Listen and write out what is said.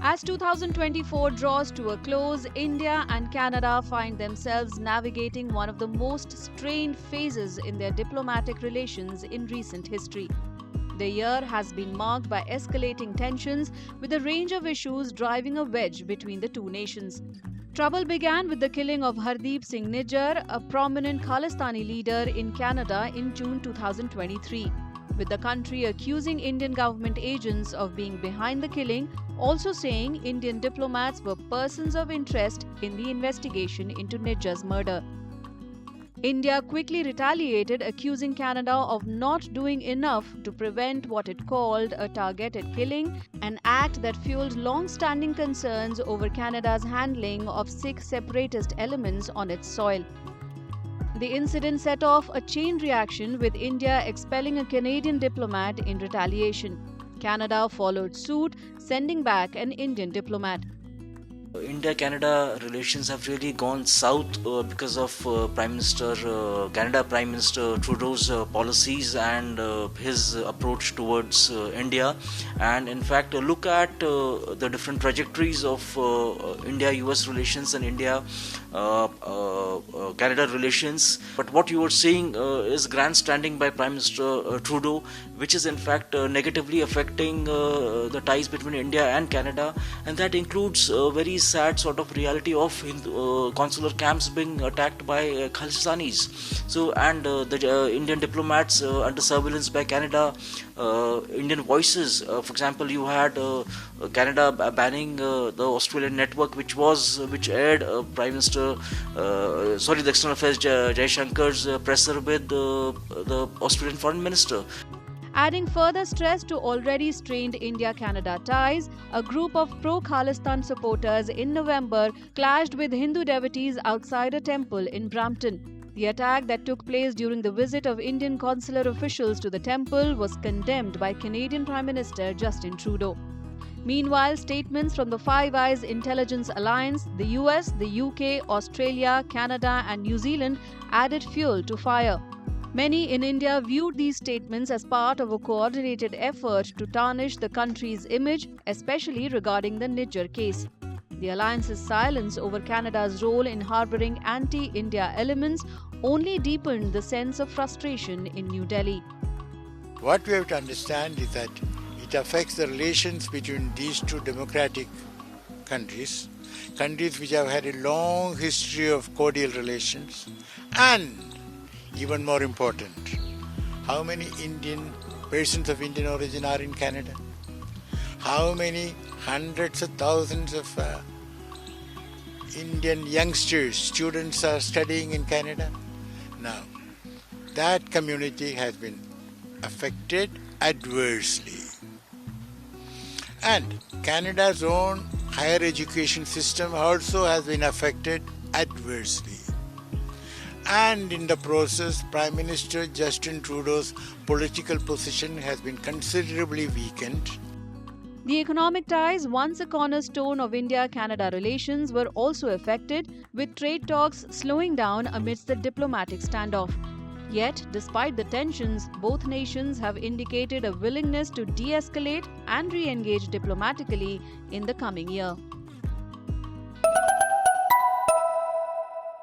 As 2024 draws to a close, India and Canada find themselves navigating one of the most strained phases in their diplomatic relations in recent history. The year has been marked by escalating tensions, with a range of issues driving a wedge between the two nations. Trouble began with the killing of Hardeep Singh Nijjar, a prominent Khalistani leader in Canada, in June 2023, with the country accusing Indian government agents of being behind the killing, also saying Indian diplomats were persons of interest in the investigation into Nijjar's murder. India quickly retaliated, accusing Canada of not doing enough to prevent what it called a targeted killing, an act that fueled long-standing concerns over Canada's handling of Sikh separatist elements on its soil. The incident set off a chain reaction, with India expelling a Canadian diplomat in retaliation. Canada followed suit, sending back an Indian diplomat. India-Canada relations have really gone south because of Canada Prime Minister Trudeau's policies and his approach towards India. And in fact, look at the different trajectories of India-US relations and India-Canada relations. But what you are seeing is grandstanding by Prime Minister Trudeau, which is in fact negatively affecting the ties between India and Canada, and that includes very sad sort of reality of consular camps being attacked by Khalistanis. So, and the Indian diplomats under surveillance by Canada, Indian voices. For example, you had Canada banning the Australian network, which aired the External Affairs Jaishankar's presser with the Australian Foreign Minister. Adding further stress to already strained India-Canada ties, a group of pro-Khalistan supporters in November clashed with Hindu devotees outside a temple in Brampton. The attack that took place during the visit of Indian consular officials to the temple was condemned by Canadian Prime Minister Justin Trudeau. Meanwhile, statements from the Five Eyes Intelligence Alliance, the US, the UK, Australia, Canada and New Zealand added fuel to fire. Many in India viewed these statements as part of a coordinated effort to tarnish the country's image, especially regarding the Nijjar case. The alliance's silence over Canada's role in harboring anti-India elements only deepened the sense of frustration in New Delhi. What we have to understand is that it affects the relations between these two democratic countries which have had a long history of cordial relations, and even more important, how many persons of Indian origin are in Canada? How many hundreds of thousands of Indian youngsters, students are studying in Canada? Now, that community has been affected adversely. And Canada's own higher education system also has been affected adversely. And in the process, Prime Minister Justin Trudeau's political position has been considerably weakened. The economic ties, once a cornerstone of India-Canada relations, were also affected, with trade talks slowing down amidst the diplomatic standoff. Yet, despite the tensions, both nations have indicated a willingness to de-escalate and re-engage diplomatically in the coming year.